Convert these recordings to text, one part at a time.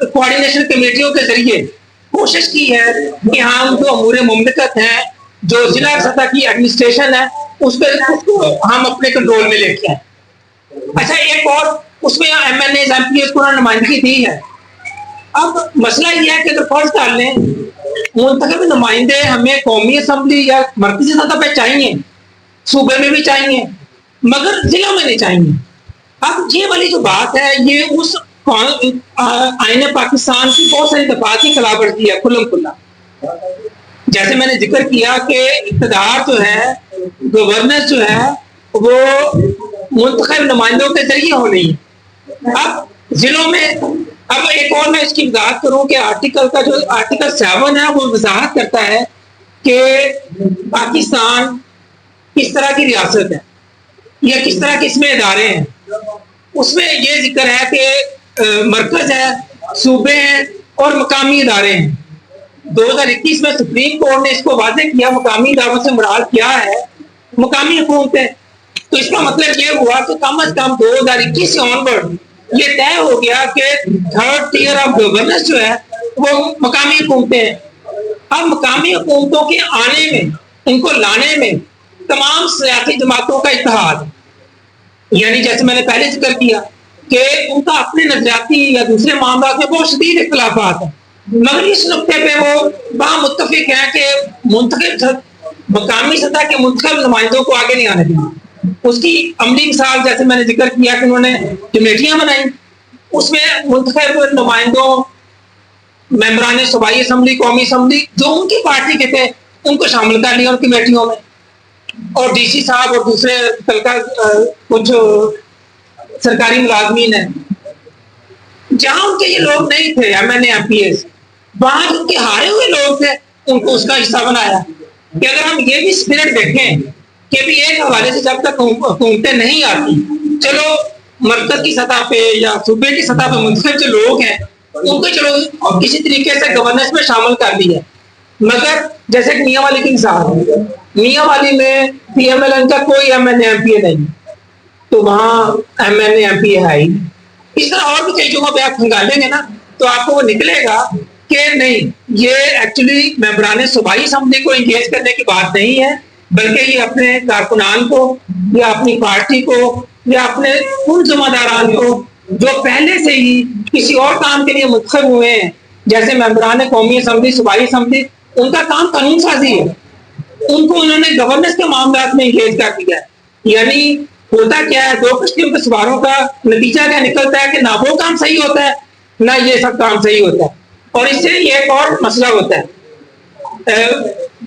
Coordination کمیٹیوں کے ذریعے کوشش کی ہے کہ ہم جو امور مملکت ہیں، جو ضلع سطح کی ایڈمنسٹریشن ہے، اس کو ہم اپنے کنٹرول میں لے کے آئیں۔ اچھا، ایک اور اس میں M N As M P S کو نمائندگی دی ہے۔ اب مسئلہ یہ ہے کہ اگر فرض کر لیں منتخب نمائندے ہمیں قومی اسمبلی یا مرکزی سطح پہ چاہیے، صوبے میں بھی چاہیے، مگر ضلع میں نہیں چاہیے۔ اب یہ والی جو بات ہے یہ اس آئین پاکستان کی بہت ساری دفعات کی خلاف ورزی ہے، کھلم کھلا۔ جیسے میں نے ذکر کیا کہ اقتدار جو ہے، گورننس جو ہے، وہ منتخب نمائندوں کے ذریعے ہو رہی ہے۔ اب ضلعوں میں، اب ایک اور میں اس کی وضاحت کروں کہ آرٹیکل کا جو آرٹیکل 7 ہے وہ وضاحت کرتا ہے کہ پاکستان کس طرح کی ریاست ہے یا کس طرح کے اس میں ادارے ہیں۔ اس میں یہ ذکر ہے کہ مرکز ہے، صوبے ہیں اور مقامی ادارے ہیں۔ 2021 میں سپریم کورٹ نے اس کو واضح کیا، مقامی اداروں سے مراد کیا ہے، مقامی حکومتیں۔ تو اس کا مطلب یہ ہوا کہ کم از کم 2021 سے آنورڈ یہ طے ہو گیا کہ تھرڈ ٹیئر آف گورننس جو ہے وہ مقامی حکومتیں ہیں۔ اب مقامی حکومتوں کے آنے میں، ان کو لانے میں تمام سیاسی جماعتوں کا اتحاد، یعنی جیسے میں نے پہلے ذکر کیا کہ ان کا اپنے نظریاتی یا دوسرے معاملات میں بہت شدید اختلافات ہیں، مگر اس نقطے پہ وہ وہاں متفق ہیں کہ مقامی سطح کے منتخب نمائندوں کو آگے نہیں آنے دیں۔ اس کی عملی مثال جیسے میں نے ذکر کیا کہ انہوں نے کمیٹیاں بنائیں، اس میں منتخب نمائندوں، ممبران صوبائی اسمبلی، قومی اسمبلی جو ان کی پارٹی کے تھے ان کو شامل کر لیا ان کمیٹیوں میں، اور ڈی سی صاحب اور دوسرے کچھ سرکاری ملازمین ہیں۔ جہاں ان کے یہ لوگ نہیں تھے M N A M P S, وہاں جن کے ہارے ہوئے لوگ تھے ان کو اس کا حصہ بنایا۔ کہ اگر ہم یہ بھی اسپرٹ دیکھیں کہ بھی ایک حوالے سے جب تک حکومتیں نہیں آتی، چلو مرکز کی سطح پہ یا صوبے کی سطح پہ منتخب جو لوگ ہیں ان کو چلو کسی طریقے سے گورننس میں شامل کر دیا، مگر جیسے کہ میاں والی کی مثال، میاں والی میں پی ایم ایل این کا کوئی M N A M P A نہیں، تو وہاں M N A M P A ہے ہی۔ اس طرح اور بھی کئی جگہوں پہ آپ کھنگالیں گے نا تو آپ کو وہ نکلے گا کہ نہیں، یہ ایکچولی ممبران صوبائی اسمبلی کو انگیج کرنے کی بات نہیں ہے، بلکہ یہ اپنے کارکنان کو یا اپنی پارٹی کو یا اپنے ان ذمہ داران کو جو پہلے سے ہی کسی اور کام کے لیے منتخب ہوئے ہیں، جیسے ممبران قومی اسمبلی، صوبائی اسمبلی، ان کا کام قانون سازی ہے، ان کو انہوں نے گورننس کے معاملات میں انگیج کر دیا ہے۔ یعنی ہوتا کیا ہے، دو کشتیوں کے سواروں کا نتیجہ کیا نکلتا ہے کہ نہ وہ کام صحیح ہوتا ہے نہ یہ سب کام صحیح ہوتا ہے، اور اس سے یہ ایک اور مسئلہ ہوتا ہے۔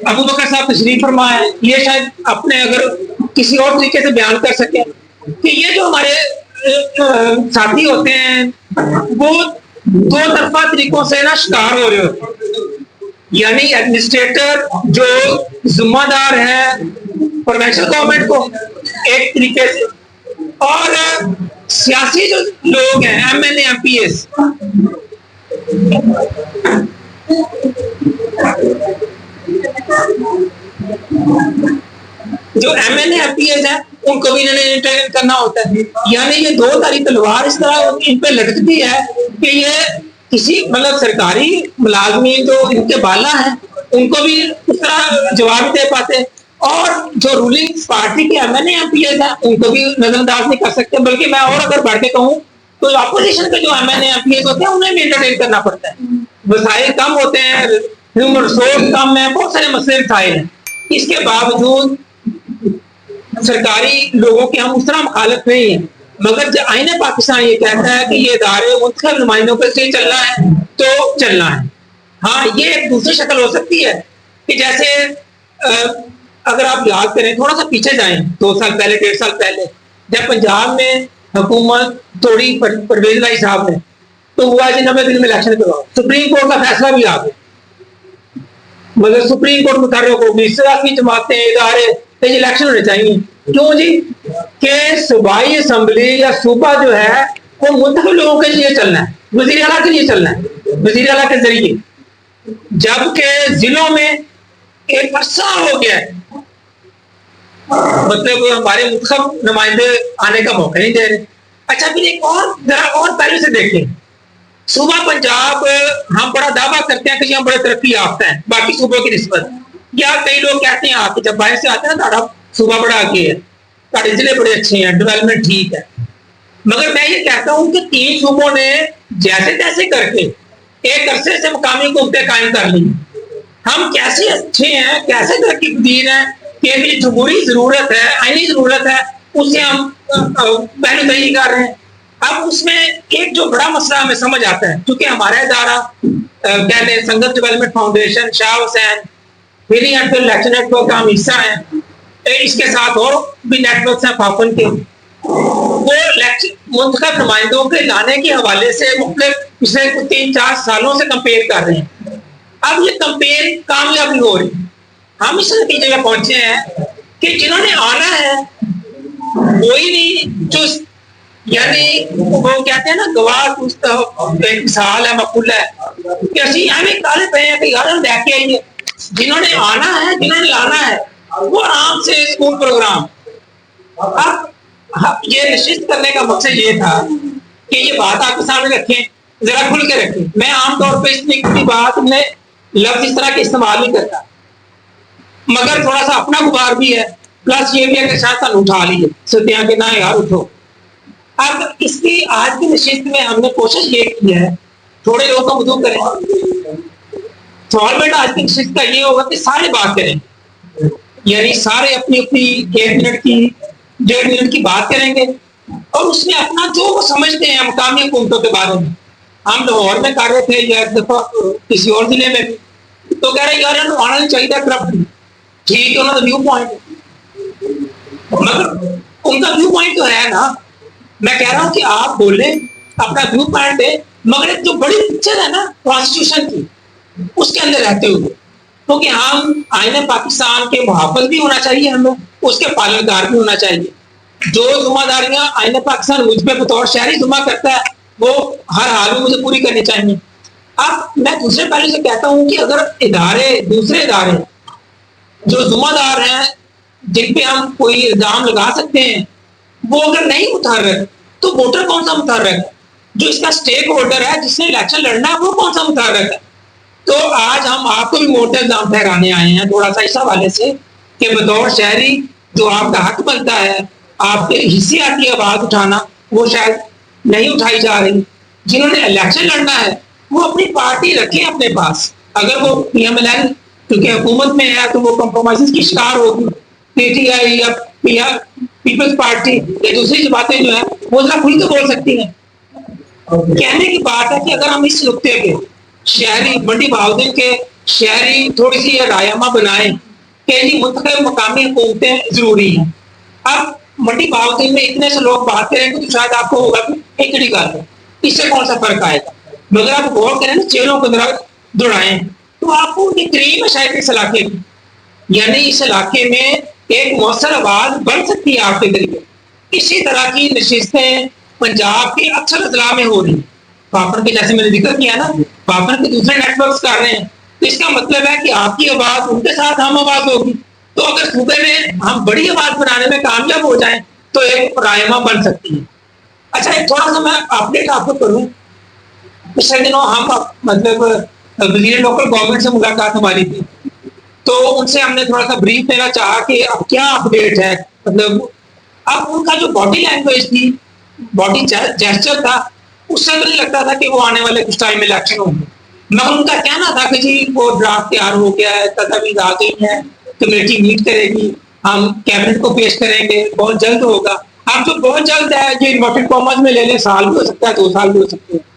ابو بکر صاحب تشریف فرما ہے، یہ شاید اپنے اگر کسی اور طریقے سے بیان کر سکیں کہ یہ جو ہمارے ساتھی ہوتے ہیں وہ دو طرفہ طریقوں سے نا شکار ہو رہے ہوتے ہیں، یعنی ایڈمنسٹریٹر جو ذمہ دار ہے پروونشل گورنمنٹ کو ایک طریقے سے، اور سیاسی جو لوگ ہیں M N A M P S, جو M N A M P S ہیں ان کو بھی انہوں نے انٹرین کرنا ہوتا ہے۔ یعنی یہ دو تاری تلوار اس طرح ان پہ لٹکتی ہے کہ یہ کسی مطلب سرکاری ملازمین جو ان کے بالا ہیں ان کو بھی اس طرح جواب دے پاتے، اور جو رولنگ پارٹی کے M N A M P S ہیں ان کو بھی نظر انداز نہیں کر سکتے، بلکہ میں اور اگر بڑھ کے کہوں تو اپوزیشن کے جو M N A M P S ہوتے ہیں انہیں بھی انٹرٹین کرنا پڑتا ہے۔ وسائل کم ہوتے ہیں، ہیومن ریسورس کم ہے، بہت سارے مسئلے مسائل ہیں، اس کے باوجود سرکاری لوگوں کے ہم اس طرح مخالف نہیں ہیں، مگر جو آئین پاکستان یہ کہتا ہے کہ یہ ادارے منتخب نمائندوں پر سے چلنا ہے تو چلنا ہے۔ ہاں، یہ ایک دوسری شکل ہو سکتی ہے کہ جیسے اگر آپ یاد کریں، تھوڑا سا پیچھے جائیں 2 سال پہلے، 1.5 سال پہلے، جب پنجاب میں حکومت توڑی پرویز الہی صاحب نے، تو ہوا جی 90 دن میں الیکشن کرواؤ، سپریم کورٹ کا فیصلہ بھی آ گیا، مگر سپریم کورٹ مقرر ہوگی سیاسی جماعتیں، ادارے یہ الیکشن ہونے چاہیے۔ کیوں جی؟ کہ صوبائی اسمبلی یا صوبہ جو ہے وہ منتخب لوگوں کے لیے چلنا ہے، وزیر اعلیٰ کے لیے چلنا ہے، وزیر اعلیٰ کے ذریعے، جبکہ ضلعوں میں ایک عرصہ ہو گیا ہے، مطلب ہمارے منتخب نمائندے آنے کا موقع نہیں دے رہے۔ اچھا، پھر ایک اور ذرا اور پہلے سے دیکھیں صوبہ پنجاب ہم بڑا دعویٰ کرتے ہیں کہ ہم بڑے ترقی یافتہ ہیں باقی صوبوں کی نسبت. یا کئی لوگ کہتے ہیں آپ جب باہر سے آتے ہیں نا تھوڑا صوبہ بڑا آگے ہے, تھوڑے ضلع بڑے اچھے ہیں, ڈیولپمنٹ ٹھیک ہے. مگر میں یہ کہتا ہوں کہ 3 صوبوں نے جیسے تیسے کر کے ایک عرصے سے مقامی حکومتیں قائم کر لی. ہم کیسے اچھے ہیں, کیسے ترقی پذیر ہیں کہ یہ جمہوری ضرورت ہے, آئینی ضرورت ہے, اس سے ہم پہلو نہیں کر رہے ہیں. اب اس میں ایک جو بڑا مسئلہ ہمیں سمجھ آتا ہے, کیونکہ ہمارا ادارہ کہتے ہیں Sangat development foundation, Shah Hussain free and fair election network کا ہم حصہ ہیں, اس کے ساتھ اور بھی نیٹ ورکس ہیں پاپن کے, وہ منتخب نمائندوں کے لانے کے حوالے سے مختلف پچھلے 3-4 سالوں سے کمپیئر کر رہے ہیں. اب یہ کمپیئر کامیابی ہو رہی, ہم اس نتیجے میں پہنچے ہیں کہ جنہوں نے آنا ہے وہی نہیں جو, یعنی وہ کہتے ہیں نا گواہ ایک مثال ہے مقولہ ہے کہ اسی ہمیں کالے پہ ہیں کہ یار ہم لے کے آئیے. جنہوں نے آنا ہے, جنہوں نے لانا ہے, وہ آرام سے اسکول پروگرام. اب یہ نشست کرنے کا مقصد یہ تھا کہ یہ بات آپ کے سامنے رکھیں, ذرا کھل کے رکھیں. میں عام طور پہ اس بات میں لفظ اس طرح کے استعمال نہیں کرتا, مگر تھوڑا سا اپنا غبار بھی ہے, پلس یہ بھی ہے کہ شاید تن اٹھا لیے ستیاں کہ نہ یار اٹھو. اب اس کی آج کی نشست میں ہم نے کوشش یہ کی ہے, تھوڑے لوگ کا وضو کریں. فارمیٹ آج کی نشست کا یہ ہوگا کہ سارے بات کریں, یعنی سارے اپنی اپنی 1 منٹ کی 1.5 منٹ کی بات کریں گے, اور اس میں اپنا جو وہ سمجھتے ہیں مقامی حکومتوں کے بارے میں. ہم لاہور میں کر رہے تھے یا ایک دفعہ کسی اور ضلع میں بھی, تو کہہ رہے یار آنا نہیں چاہیے کرپٹ, ٹھیک ہے انہوں کا ویو پوائنٹ, مگر ان کا ویو پوائنٹ تو ہے نا. میں کہہ رہا ہوں کہ آپ بولیں اپنا ویو پوائنٹ دیں, مگر ایک جو بڑی پکچر ہے نا کانسٹیٹیوشن کی, اس کے اندر رہتے ہوئے, کیونکہ ہم آئین پاکستان کے محافظ بھی ہونا چاہیے, ہمیں اس کے پالنکار بھی ہونا چاہیے. جو ذمہ داریاں آئین پاکستان مجھ پہ بطور شہری ذمہ کرتا ہے وہ ہر حال میں مجھے پوری کرنی چاہیے. اب میں دوسرے پہلو سے کہتا ہوں کہ اگر دوسرے ادارے جو ذمہ دار ہیں جن پہ ہم کوئی الزام لگا سکتے ہیں, وہ اگر نہیں متحرک تو ووٹر کون سا متحرک ہے؟ جو اس کا اسٹیک ہولڈر ہے, جس نے الیکشن لڑنا ہے, وہ کون سا متحرک ہے؟ تو آج ہم آپ کو بھی موٹا الزام ٹھہرانے آئے ہیں تھوڑا سا اس حوالے سے کہ بطور شہری جو آپ کا حق بنتا ہے آپ کے حصیاتی آواز اٹھانا, وہ شاید نہیں اٹھائی جا رہی. جنہوں نے الیکشن لڑنا ہے وہ اپنی پارٹی رکھیں اپنے پاس. اگر وہ پی ایم ایل این کیونکہ حکومت میں ہے تو وہ کمپرومائز کی شکار ہوگی, پی ٹی آئی یا پیپلز پارٹی یا دوسری باتیں جو ہیں وہ ذرا کھل کے بول سکتی ہیں. کہنے کی بات ہے کہ اگر ہم اس نقطے پہ شہری منڈی بہاؤدین کے شہری تھوڑی سی رائے بنائیں کہ یہ منتخب مقامی حکومتیں ضروری ہیں. اب منڈی بہاؤدین میں اتنے سے لوگ بات کریں گے تو شاید آپ کو ہوگا کہ ایک ہی گل ہے, اس سے کون سا فرق آئے گا. مگر آپ غور کریں نا, چہروں کو ذرا دوڑائیں تو آپ کو یہ قریب ہے شاید اس علاقے میں, یعنی اس علاقے میں ایک مؤثر آواز بن سکتی ہے آپ کے ذریعے. اسی طرح کی نشستیں پنجاب کے اکثر اضلاع میں ہو رہی ہیں. پاپن کے جیسے میں نے ذکر کیا نا, پاپن کے دوسرے نیٹ ورکس کر رہے ہیں, تو اس کا مطلب ہے کہ آپ کی آواز ان کے ساتھ ہم آواز ہوگی. تو اگر صوبے میں ہم بڑی آواز بنانے میں کامیاب ہو جائیں تو ایک رائما بن سکتی ہے. اچھا ایک تھوڑا سا میں اپڈیٹ آپ کو کروں. پچھلے دنوں ہم مطلب وزیر لوکل گورنمنٹ سے ملاقات ہماری تھی, تو ان سے ہم نے تھوڑا سا بریف دینا چاہا کہ اب کیا اپڈیٹ ہے. مطلب اب ان کا جو باڈی لینگویج تھی, باڈی جیسچر تھا, اس سے نہیں لگتا تھا کہ وہ آنے والے کچھ ٹائم میں الیکشن ہوں گے. مگر ان کا کہنا تھا کہ جی وہ ڈرافٹ تیار ہو گیا ہے, تجاویز آ گئی ہیں, کمیٹی میٹ کرے گی, ہم کیبنٹ کو پیش کریں گے, بہت جلد ہوگا. اب جو بہت جلد ہے جو انورٹڈ کاماز میں لے لیں, سال بھی ہو سکتا ہے, 2 سال بھی ہو سکتے ہیں.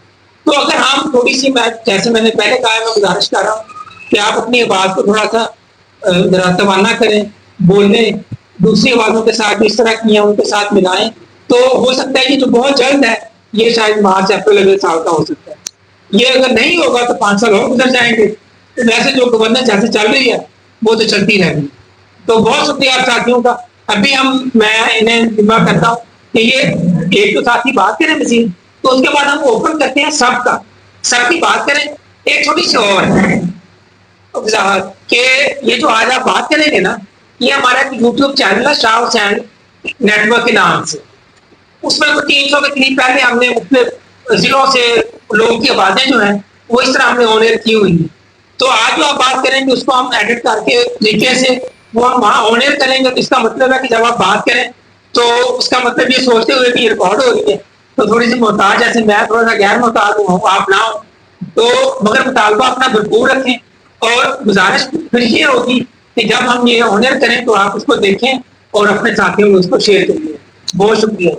تو اگر ہم تھوڑی سی, جیسے میں نے پہلے کہا ہے, میں گزارش کر رہا ہوں کہ آپ اپنی آواز کو تھوڑا سا توانا کریں, بولنے دوسری آوازوں کے ساتھ جس طرح کی ہیں ان کے ساتھ ملائیں, تو ہو سکتا ہے کہ جو بہت جلد ہے یہ شاید مارچ اپریل اگلے سال کا ہو سکتا ہے. یہ اگر نہیں ہوگا تو 5 سال اور گزر جائیں گے. ویسے جو گورننس جیسے چل رہی ہے وہ تو چلتی رہے گی. تو بہت شکریہ آپ ساتھیوں کا. ابھی میں انہیں ذمہ کرتا ہوں کہ یہ ایک تو ساتھی بات کریں مزید, تو اس کے بعد ہم اوپن کرتے ہیں سب کی بات کریں. ایک چھوٹی سی اور کہ یہ جو آج آپ بات کریں گے نا, یہ ہمارا یوٹیوب چینل ہے شاہ حسین نیٹ ورک کے نام سے. اس میں 300 کے قریب پہلے ہم نے مختلف ضلعوں سے لوگوں کی آوازیں جو ہیں وہ اس طرح ہم نے آن ایئر کی ہوئی ہیں. تو آج جو آپ بات کریں گے اس کو ہم ایڈٹ کر کے طریقے سے وہ ہم وہاں آن ایئر کریں گے. تو اس کا مطلب ہے کہ جب آپ بات کریں تو اس کا مطلب یہ سوچتے ہوئے کہ یہ ریکارڈ ہو رہی ہے تو تھوڑی سی محتاج جیسے میں تھوڑا سا غیر محتاج ہوں آپ نہ ہوں تو مگر مطالبہ اپنا بھرپور رکھیں. اور گزارش پھر یہ ہوگی کہ جب ہم یہ آن ایئر کریں تو آپ اس کو دیکھیں اور اپنے ساتھیوں میں اس کو شیئر کریے. بہت شکریہ.